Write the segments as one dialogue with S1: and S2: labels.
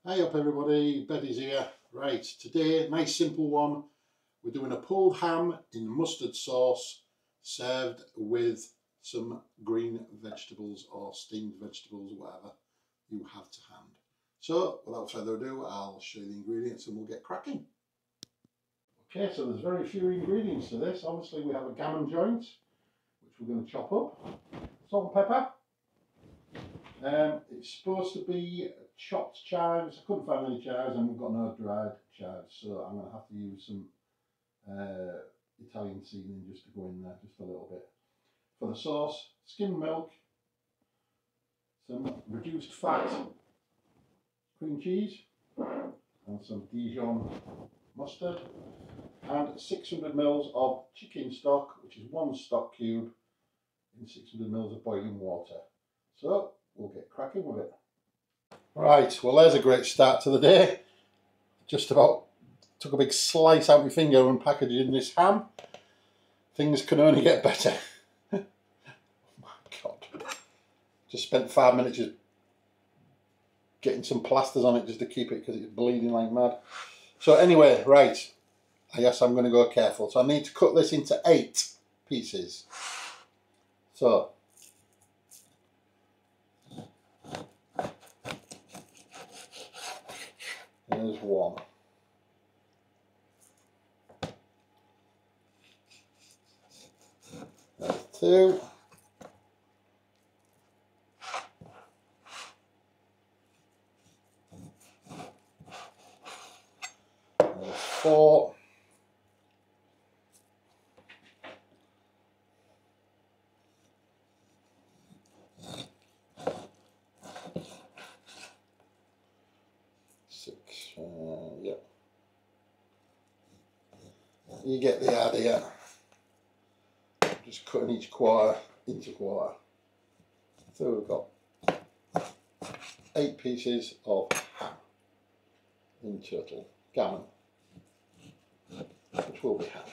S1: Hi up everybody, Betty's here. Right, today, nice simple one. We're doing a pulled ham in mustard sauce served with some green vegetables or steamed vegetables, whatever you have to hand. So, without further ado, I'll show you the ingredients and we'll get cracking. Okay, so there's very few ingredients to this. Obviously we have a gammon joint, which we're going to chop up. Salt and pepper. It's supposed to be chopped chives. I couldn't find any chives and we've got no dried chives, so I'm going to have to use some Italian seasoning just to go in there, just a little bit. For the sauce, skimmed milk, some reduced fat cream cheese and some Dijon mustard and 600 ml of chicken stock, which is 1 stock cube in 600 ml of boiling water. So we'll get cracking with it. Right, well there's a great start to the day. Just about took a big slice out my finger and packaged in this ham. Things can only get better. Oh my God. Just spent 5 minutes just getting some plasters on it just to keep it because it's bleeding like mad. So anyway, right, I guess I'm going to go careful. So I need to cut this into 8 pieces. So there's 1. There's 2. There's 4. Yep. You get the idea. Just cutting each quarter into quarter. So we've got 8 pieces of ham in total, gammon, which will be ham.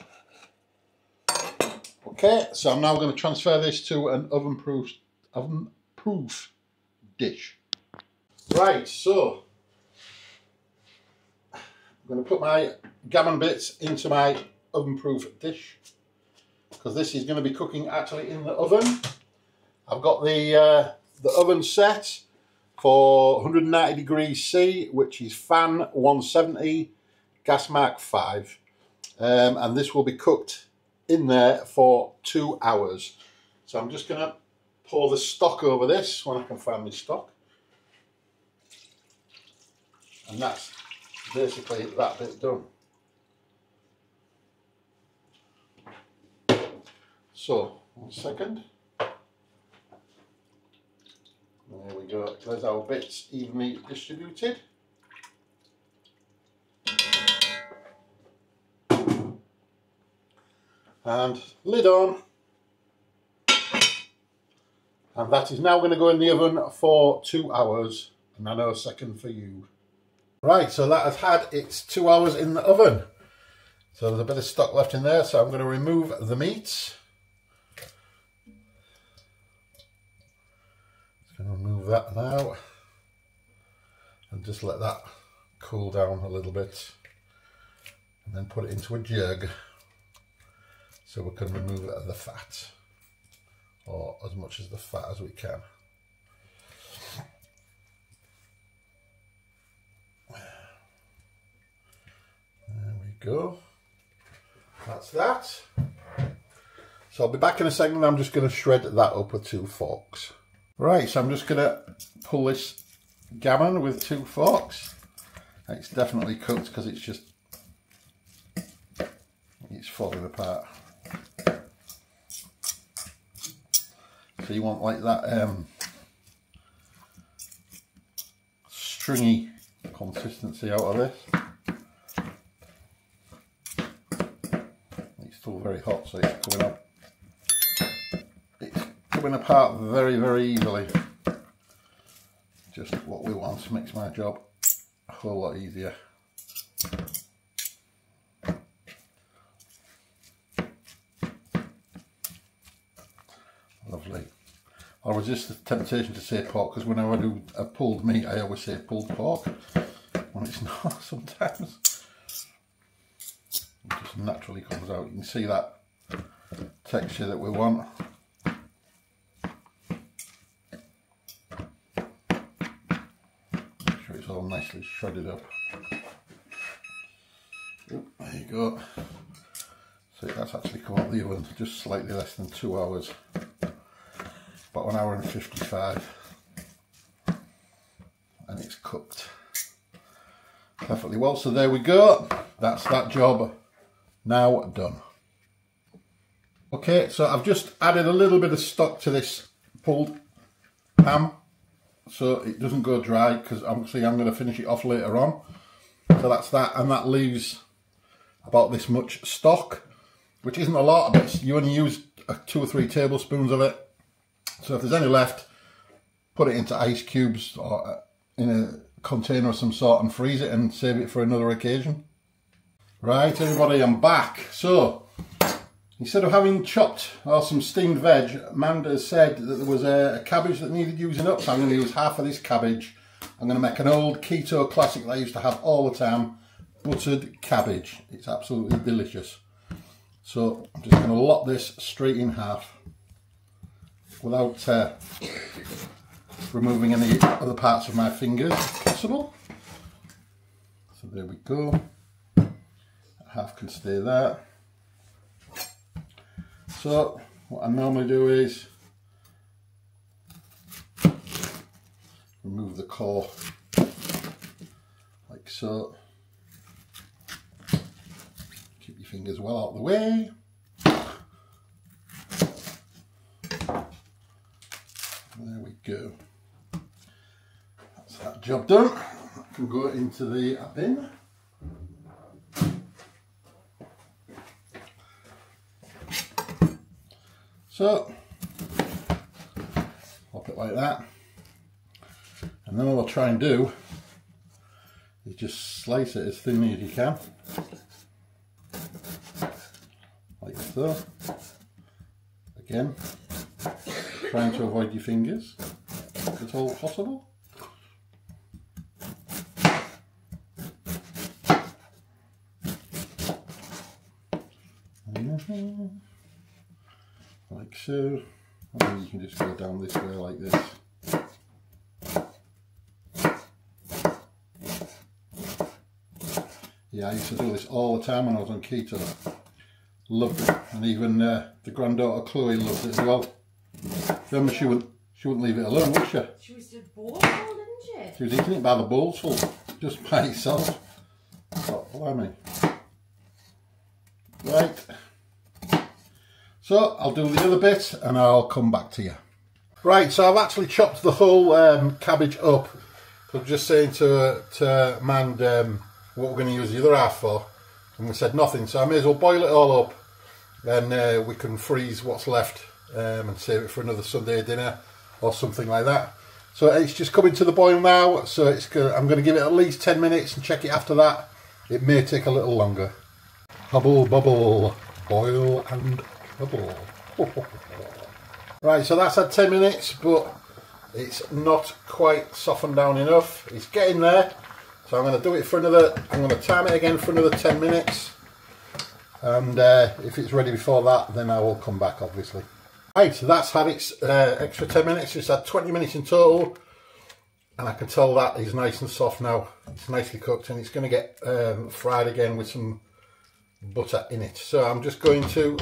S1: Okay, so I'm now going to transfer this to an oven-proof dish. Right, so I'm going to put my gammon bits into my oven-proof dish because this is going to be cooking actually in the oven. I've got the oven set for 190 degrees C, which is fan 170, gas mark 5, and this will be cooked in there for 2 hours. So I'm just going to pour the stock over this when I can find my stock, and that's basically that bit done. So, 1 second. There we go. There's our bits evenly distributed. And lid on. And that is now going to go in the oven for 2 hours. And I know a second for you. Right, so that has had its 2 hours in the oven. So there's a bit of stock left in there, so I'm going to remove the meat. Just going to remove that now. And just let that cool down a little bit. And then put it into a jug. So we can remove the fat. Or as much as the fat as we can. There we go. That's that. So I'll be back in a second. I'm just going to shred that up with 2 forks. Right, so I'm just going to pull this gammon with 2 forks. It's definitely cooked because it's falling apart. So you want like that stringy consistency out of this. It's still very hot, so it's coming up. It's coming apart very, very easily. Just what we want makes my job a whole lot easier. Lovely. I resist the temptation to say pork because whenever I do a pulled meat, I always say pulled pork. when it's not sometimes. It just naturally comes out. You can see that texture that we want. Make sure it's all nicely shredded up. Oop, there you go. So that's actually come out of the oven just slightly less than 2 hours. About 1 hour and 55. And it's cooked perfectly well. So there we go. That's that job now done. Okay, so I've just added a little bit of stock to this pulled ham so it doesn't go dry, because obviously I'm going to finish it off later on. So that's that, and that leaves about this much stock, which isn't a lot, but you only use 2 or 3 tablespoons of it. So if there's any left, put it into ice cubes or in a container of some sort and freeze it and save it for another occasion. Right, everybody, I'm back. So instead of having chopped or some steamed veg, Amanda said that there was a cabbage that needed using up, so I'm going to use half of this cabbage. I'm going to make an old keto classic that I used to have all the time, buttered cabbage. It's absolutely delicious. So I'm just going to lop this straight in half without removing any other parts of my fingers if possible. So there we go. Half can stay there. So what I normally do is remove the core like so. Keep your fingers well out of the way. There we go. That's that job done. That can go into the bin. So, pop it like that, and then what I'll try and do is just slice it as thinly as you can, like so. Again, trying to avoid your fingers if at all possible. Like so, and then you can just go down this way like this. Yeah, I used to do this all the time when I was on keto. Loved it, and even the granddaughter Chloe loved it as well. Remember, she wouldn't leave it alone, would she?
S2: She was just bored, didn't she?
S1: She was eating it by the bowlful, just by itself. Oh, blimey. Right. So I'll do the other bit and I'll come back to you. Right, so I've actually chopped the whole cabbage up. I'm just saying to Mand what we're going to use the other half for, and we said nothing, so I may as well boil it all up, then we can freeze what's left and save it for another Sunday dinner or something like that. So it's just coming to the boil now, so I'm going to give it at least 10 minutes and check it after that. It may take a little longer. Bubble, bubble, boil and bubble. Right, so that's had 10 minutes, but it's not quite softened down enough. It's getting there, so I'm going to do it for another, I'm going to time it again for another 10 minutes, and if it's ready before that, then I will come back, obviously. Right, so that's had its extra 10 minutes. It's had 20 minutes in total, and I can tell that is nice and soft now. It's nicely cooked, and it's going to get fried again with some butter in it. So I'm just going to,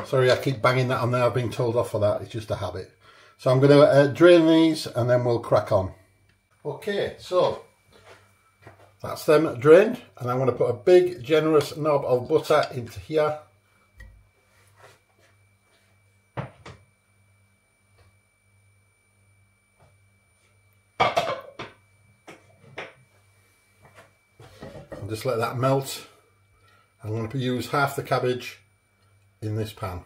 S1: sorry I keep banging that on there, I've been told off for that, it's just a habit. So I'm going to drain these and then we'll crack on. Okay, so that's them drained, and I'm going to put a big generous knob of butter into here. And just let that melt. I'm going to use half the cabbage in this pan.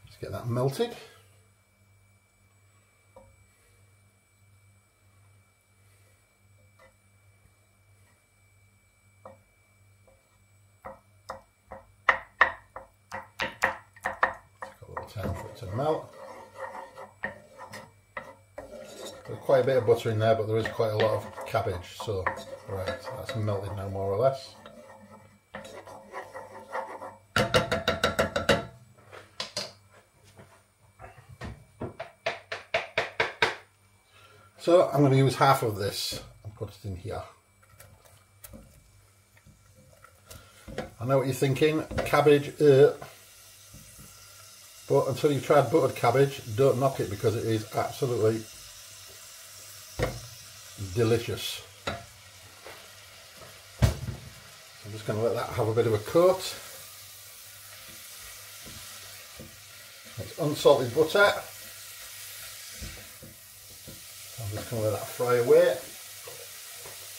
S1: Let's get that melted. Time for it to melt. There's quite a bit of butter in there, but there is quite a lot of cabbage, so right, that's melted now more or less. So I'm going to use half of this and put it in here. I know what you're thinking, cabbage, but until you've tried buttered cabbage, don't knock it because it is absolutely delicious. I'm just going to let that have a bit of a coat. It's unsalted butter. I'm just going to let that fry away.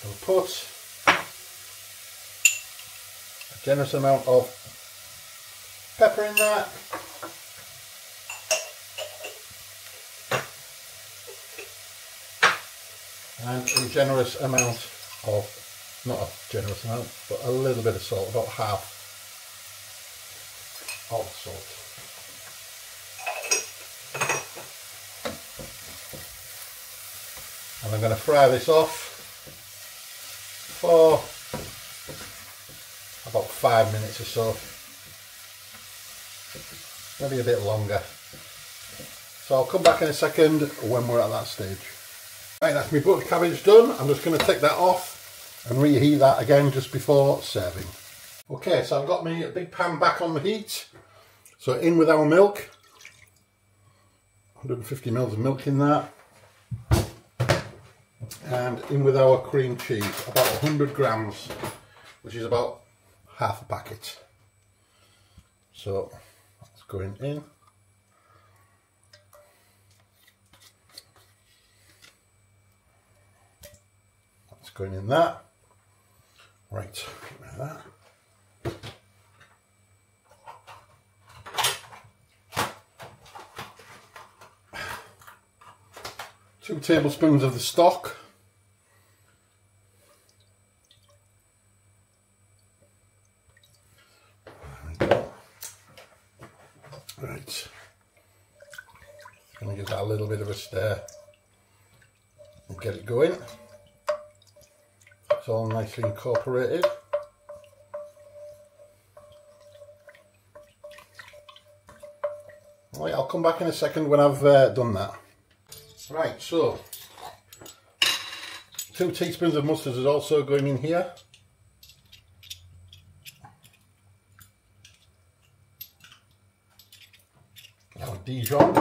S1: I'll put a generous amount of pepper in there. And a generous amount of, not a generous amount, but a little bit of salt, about half of salt. And I'm going to fry this off for about 5 minutes or so, maybe a bit longer. So I'll come back in a second when we're at that stage. Right, that's my buttered cabbage done. I'm just going to take that off and reheat that again just before serving. Okay, so I've got my big pan back on the heat. So in with our milk, 150 ml of milk in that. And in with our cream cheese, about 100 grams, which is about half a packet. So that's going in. That's going in there. Right, like that. 2 tablespoons of the stock. Right, going to give that a little bit of a stir and get it going. It's all nicely incorporated. Right, I'll come back in a second when I've done that. Right, so 2 teaspoons of mustard is also going in here. Now Dijon.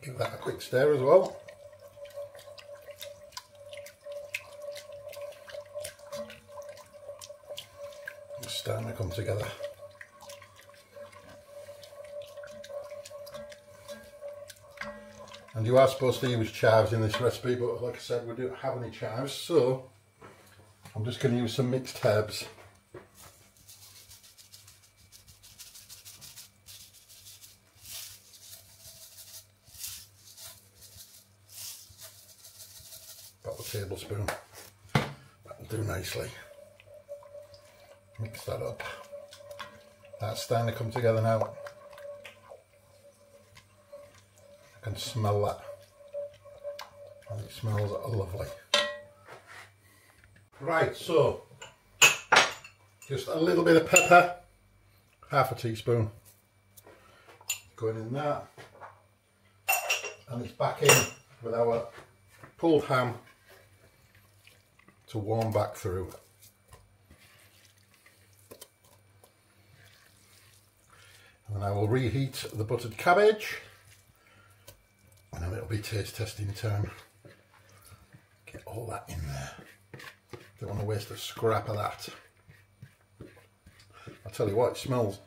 S1: Give that a quick stir as well. It's starting to come together. And you are supposed to use chives in this recipe, but like I said, we don't have any chives, so I'm just going to use some mixed herbs. About a tablespoon. That'll do nicely. Mix that up. That's starting to come together now. I can smell that. And it smells lovely. Right, so just a little bit of pepper, half a teaspoon, going in there, and it's back in with our pulled ham to warm back through. And I will reheat the buttered cabbage, and then it'll be taste testing time. Get all that in there. Don't want to waste a scrap of that. I'll tell you what, it smells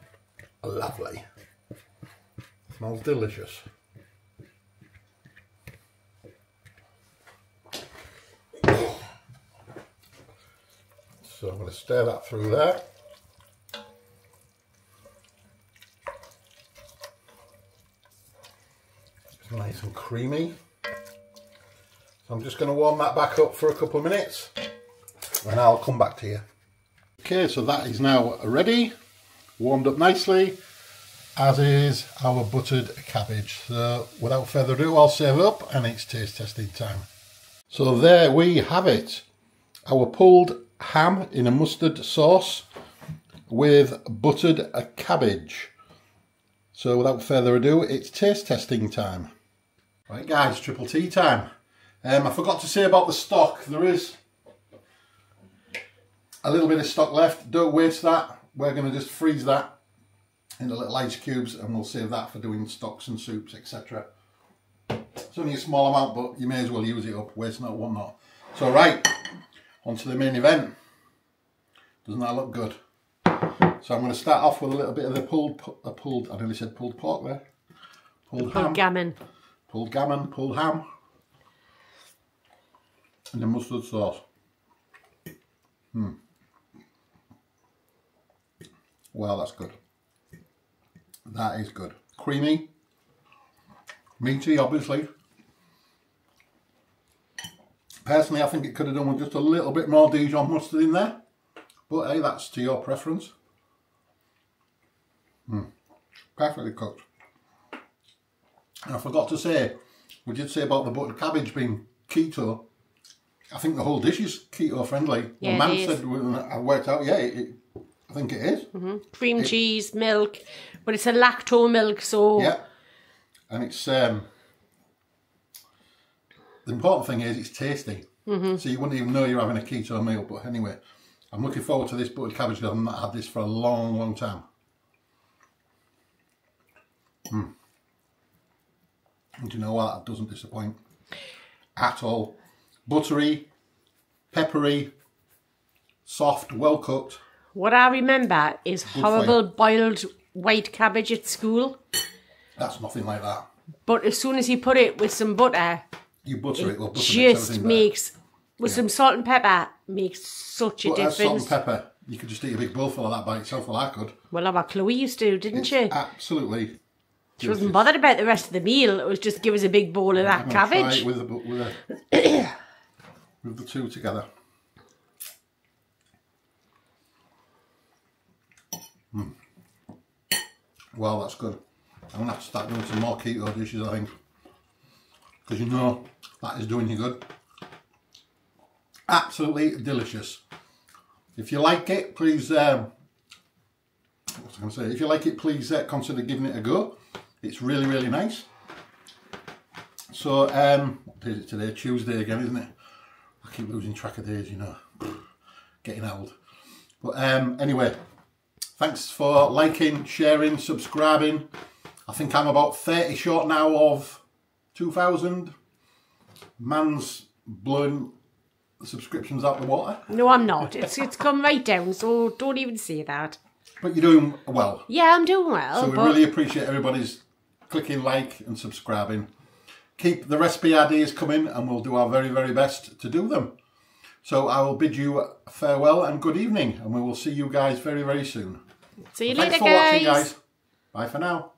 S1: lovely. It smells delicious. So I'm going to stir that through there. It's nice and creamy. So I'm just going to warm that back up for a couple of minutes. and I'll come back to you. Okay, so that is now ready, warmed up nicely, as is our buttered cabbage. So without further ado, I'll serve up and it's taste testing time. So there we have it, our pulled ham in a mustard sauce with buttered cabbage. So without further ado, it's taste testing time. Right guys, triple T time. I forgot to say about the stock. There is a little bit of stock left. Don't waste that. We're going to just freeze that into little ice cubes and we'll save that for doing stocks and soups, etc. It's only a small amount, but you may as well use it up. Waste not, want not. So right, on to the main event. Doesn't that look good? So I'm going to start off with a little bit of the I nearly said pulled pork there. Pulled gammon. Pulled gammon, pulled ham. And the mustard sauce. Well, that's good. That is good. Creamy. Meaty, obviously. Personally, I think it could have done with just a little bit more Dijon mustard in there. But hey, that's to your preference. Perfectly cooked. And I forgot to say, we did say about the buttered cabbage being keto. I think the whole dish is keto friendly.
S2: Yeah,
S1: the man said when I worked out, yeah, I think it is.
S2: Cream cheese, milk, but it's a lacto milk, so...
S1: Yeah, and it's... the important thing is it's tasty. So you wouldn't even know you're having a keto meal, but anyway, I'm looking forward to this buttered cabbage because I've not had this for a long, long time. And you know what? That doesn't disappoint at all. Buttery, peppery, soft, well cooked.
S2: What I remember is horrible boiled white cabbage at school.
S1: That's nothing like that.
S2: But as soon as you put it with some butter,
S1: you butter it,
S2: just makes, with some salt and pepper, makes such a difference.
S1: Salt and pepper, you could just eat a big bowlful of that by itself, well I could.
S2: Well, our Chloe used to, didn't she?
S1: Absolutely.
S2: She wasn't bothered about the rest of the meal. It was just give us a big bowl of that cabbage.
S1: Try it with the two together. Well, that's good. I'm going to have to start doing some more keto dishes, I think. Because you know, that is doing you good. Absolutely delicious. If you like it, please... what was I going to say? If you like it, please consider giving it a go. It's really, really nice. So, what is it today? Tuesday again, isn't it? I keep losing track of days, you know. Getting old. But anyway, thanks for liking, sharing, subscribing. I think I'm about 30 short now of 2,000. Man's blowing the subscriptions out the water.
S2: No, I'm not. It's come right down, so don't even say that.
S1: But you're doing well.
S2: Yeah, I'm doing well.
S1: So we really appreciate everybody's clicking like and subscribing. Keep the recipe ideas coming and we'll do our very, very best to do them. So I will bid you farewell and good evening and we will see you guys very, very soon.
S2: See you later, guys.
S1: Thanks for watching, guys. Bye for now.